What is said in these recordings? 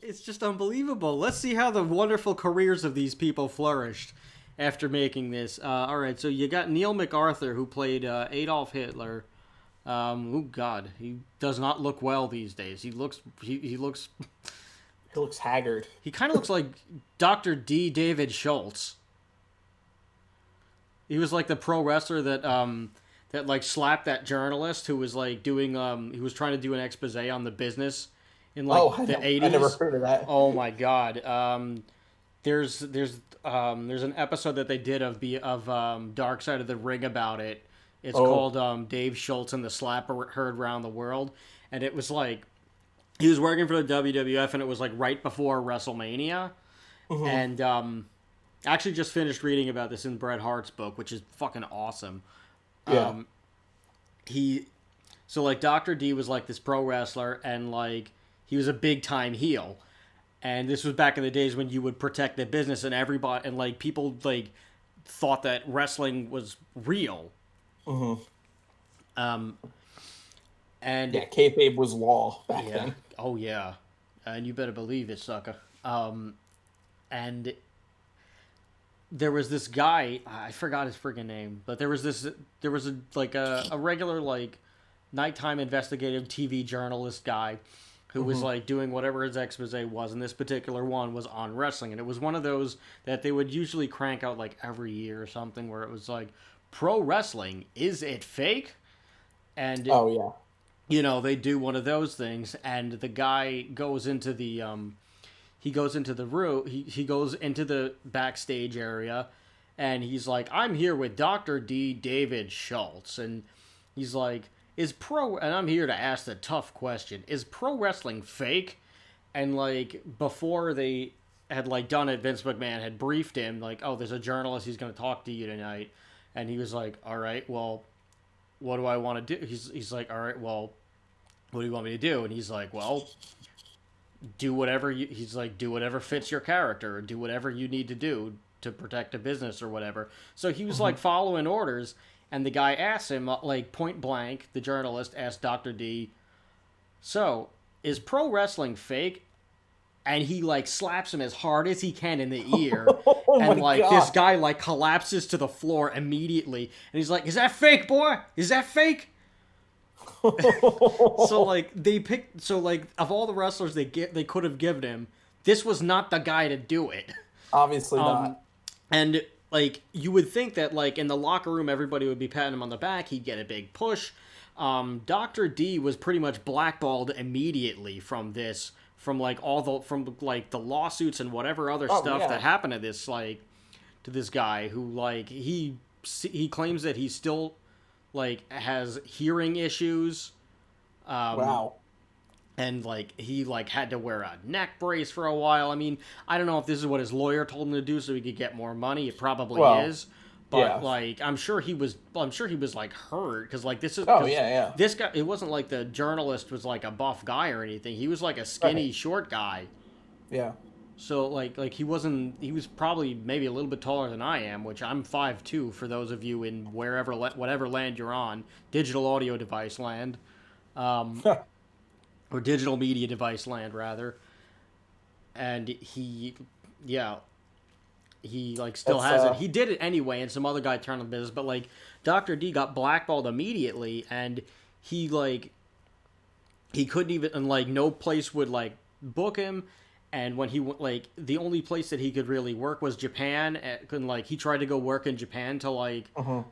it's just unbelievable. Let's see how the wonderful careers of these people flourished after making this. All right, so you got Neil MacArthur, who played Adolf Hitler. Oh God, he does not look well these days. He looks he looks He looks haggard. he kind of looks like Dr. D. David Schultz. He was like the pro wrestler that like slapped that journalist who was like doing he was trying to do an expose on the business in like the 80s. I never heard of that. Oh my God. There's an episode that they did of Dark Side of the Ring about it. It's called Dave Schultz and the Slapper Heard Round the World, and it was like he was working for the WWF, and it was like right before WrestleMania, and actually just finished reading about this in Bret Hart's book, which is fucking awesome. Yeah. So like Dr. D was like this pro wrestler, and like he was a big time heel. And this was back in the days when you would protect the business, and everybody and like people like thought that wrestling was real. And Yeah, kayfabe was law back yeah, then. oh yeah, and you better believe it, sucker. And there was this guy, I forgot his friggin' name, but there was a regular like nighttime investigative TV journalist guy who was like doing whatever his expose was, and this particular one was on wrestling, and it was one of those that they would usually crank out like every year or something, where it was like, pro wrestling, is it fake? And Oh yeah. you know, they do one of those things, and the guy goes into the he goes into the room, he goes into the backstage area, and he's like, I'm here with Dr. D. David Schultz, and he's like, and I'm here to ask the tough question, is pro wrestling fake? And like before they had like done it, Vince McMahon had briefed him like, oh, there's a journalist, he's going to talk to you tonight, and he was like, all right, well, what do I want to do? He's like, all right, well, what do you want me to do? And he's like, well, do whatever he's like, do whatever fits your character, or do whatever you need to do to protect a business or whatever. So he was like following orders, and the guy asked him, like point blank, the journalist asked Dr. D, so is pro wrestling fake? And he like slaps him as hard as he can in the ear, and like God. this guy like collapses to the floor immediately, and he's like, is that fake, boy? Is that fake? So like of all the wrestlers they could have given him, this was not the guy to do it. Obviously not. And like you would think that like in the locker room everybody would be patting him on the back, he'd get a big push. Dr. D was pretty much blackballed immediately from this, from like the lawsuits and whatever other stuff that happened to this guy who like he claims that he still like has hearing issues. Wow. And like he like had to wear a neck brace for a while. I mean, I don't know if this is what his lawyer told him to do so he could get more money. It probably is. But like I'm sure he was like hurt, because like this is this guy, it wasn't like the journalist was like a buff guy or anything. He was like a skinny short guy. Yeah. So like he was probably maybe a little bit taller than I am, which I'm 5'2", for those of you in whatever land you're on, digital audio device land. Or digital media device land rather. And he like still has it. He did it anyway, and some other guy turned on the business. But like Dr. D got blackballed immediately, and he couldn't even, and like no place would like book him. And when he like the only place that he could really work was Japan, and like he tried to go work in Japan to like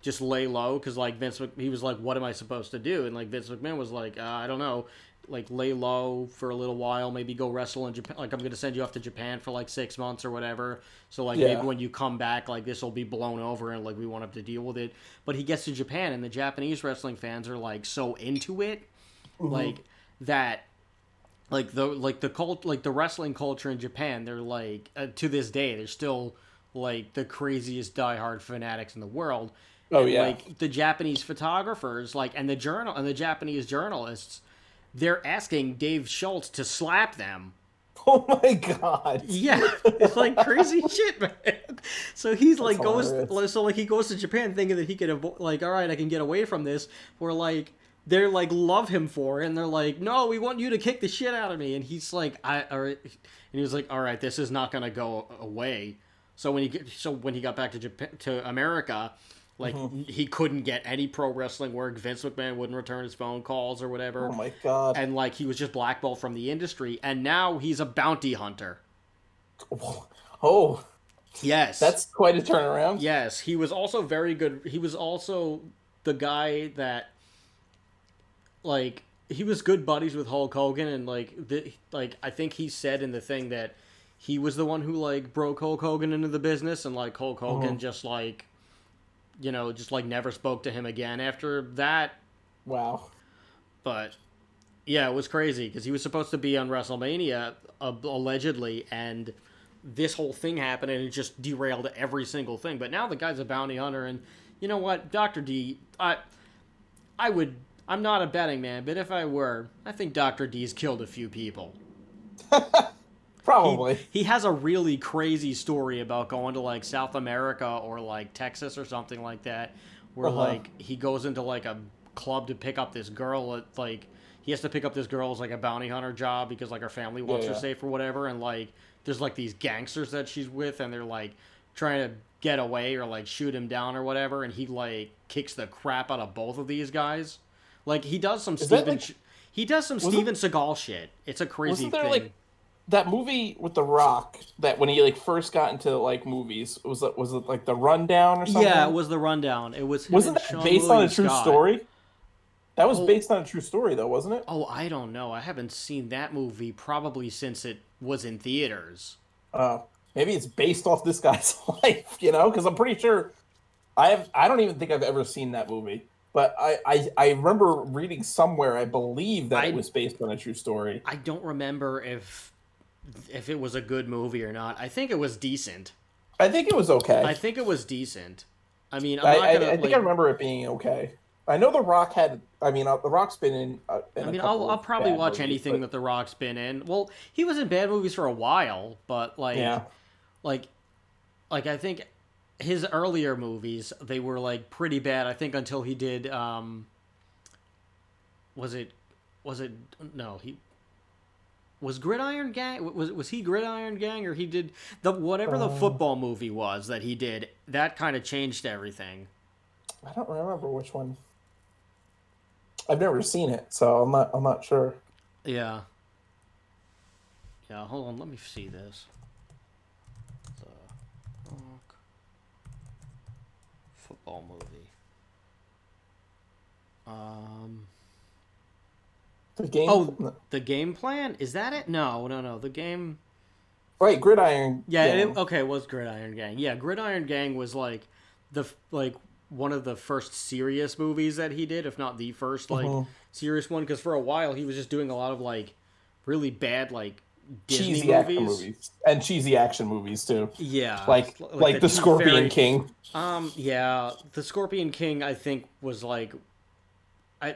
just lay low, because like he was like, what am I supposed to do? And like Vince McMahon was like, I don't know. Like lay low for a little while, maybe go wrestle in Japan. Like I'm gonna send you off to Japan for like 6 months or whatever. So like maybe when you come back, like this will be blown over, and like we won't have to deal with it. But he gets to Japan, and the Japanese wrestling fans are like so into it, like that, like the wrestling culture in Japan. They're like to this day, they're still like the craziest diehard fanatics in the world. Oh and, yeah. Like the Japanese photographers, like and the Japanese journalists. They're asking Dave Schultz to slap them. Oh my God. Yeah, it's like crazy shit, man. So he's like he goes to Japan thinking that he could like, all right, I can get away from this. Where like they're like love him for it, and they're like, no, we want you to kick the shit out of me, and he's like, and he was like, all right, this is not gonna go away. So when he got back to Japan, to America, like he couldn't get any pro wrestling work. Vince McMahon wouldn't return his phone calls or whatever. Oh my god! And like he was just blackballed from the industry, and now he's a bounty hunter. Oh, yes, that's quite a turnaround. Yes, he was also very good. He was also the guy that, like, he was good buddies with Hulk Hogan, and like I think he said in the thing that he was the one who like broke Hulk Hogan into the business, and like Hulk Hogan just like, just like never spoke to him again after that. Wow. But yeah, it was crazy because he was supposed to be on WrestleMania allegedly, and this whole thing happened, and it just derailed every single thing. But now the guy's a bounty hunter, and you know what, Dr. D, I'm not a betting man, but if I were, I think Dr. D's killed a few people. Probably. He has a really crazy story about going to like South America or like Texas or something like that, where like he goes into like a club to pick up this girl. Like he has to pick up this girl as like a bounty hunter job because like her family wants her safe or whatever, and like there's like these gangsters that she's with, and they're like trying to get away or like shoot him down or whatever, and he like kicks the crap out of both of these guys. Like he does some Steven Seagal shit. It's a crazy thing. Like that movie with The Rock that when he like first got into like movies, was it like The Rundown or something? Yeah, it was The Rundown. It was. Wasn't that based on a true story? That was based on a true story, though, wasn't it? Oh, I don't know. I haven't seen that movie probably since it was in theaters. Maybe it's based off this guy's life, because I'm pretty sure I don't even think I've ever seen that movie. But I remember reading somewhere, I believe that it was based on a true story. I don't remember if it was a good movie or not. I think it was decent. I think it was okay. I think it was decent. I mean, I think I remember it being okay. I know The Rock had. I mean, The Rock's been in. I'll probably watch anything that The Rock's been in. Well, he was in bad movies for a while, but like I think his earlier movies, they were like pretty bad. I think until he did. Was Gridiron Gang? Was he Gridiron Gang, or he did the football movie was that he did? That kind of changed everything. I don't remember which one. I've never seen it, so I'm not sure. Yeah. Yeah, hold on, let me see this. The Rock football movie. The game. Oh, the Game Plan? Is that it? No. The game. Right, Gridiron. Yeah. It was Gridiron Gang. Yeah, Gridiron Gang was like one of the first serious movies that he did, if not the first serious one. Because for a while he was just doing a lot of like really bad like Disney cheesy action movies and cheesy action movies too. Yeah, like the Scorpion King. Yeah, the Scorpion King. I think was like, I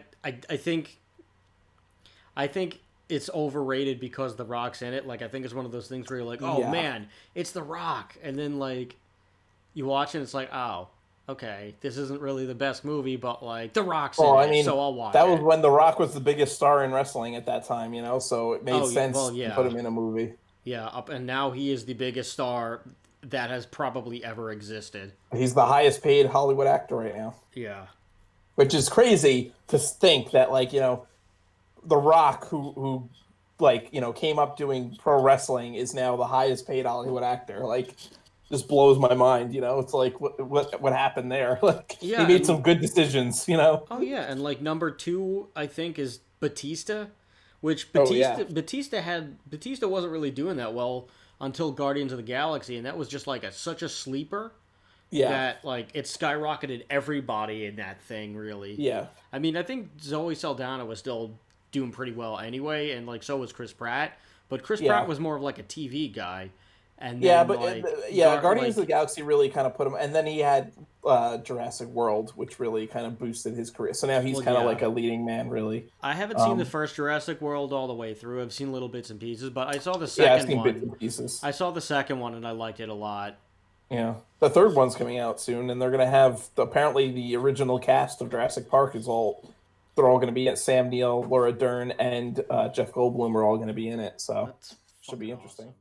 think it's overrated because The Rock's in it. Like I think it's one of those things where you're like, oh man, it's The Rock, and then like you watch it, and it's like, oh. Okay, this isn't really the best movie, but like The Rock's in it, so I'll watch it. That was when The Rock was the biggest star in wrestling at that time, so it made sense to put him in a movie. Yeah, and now he is the biggest star that has probably ever existed. He's the highest paid Hollywood actor right now. Yeah. Which is crazy to think that The Rock who came up doing pro wrestling is now the highest paid Hollywood actor. Just blows my mind, It's like what happened there? He made some good decisions, Oh yeah, and number 2 I think is Batista, which Batista wasn't really doing that well until Guardians of the Galaxy, and that was just such a sleeper. Yeah. That it skyrocketed everybody in that thing, really. Yeah. I mean, I think Zoe Saldana was still doing pretty well anyway, and so was Chris Pratt, but Chris Pratt was more of a TV guy. And then, Guardians of the Galaxy really kind of put him, and then he had Jurassic World, which really kind of boosted his career. So now he's kind of like a leading man, really. I haven't seen the first Jurassic World all the way through. I've seen little bits and pieces, but I saw the second one. Bits and pieces. I saw the second one, and I liked it a lot. Yeah, the third one's coming out soon, and they're going to have apparently the original cast of Jurassic Park is all they're all going to be in it. Sam Neill, Laura Dern, and Jeff Goldblum are all going to be in it. So That's should be fucking interesting. awesome.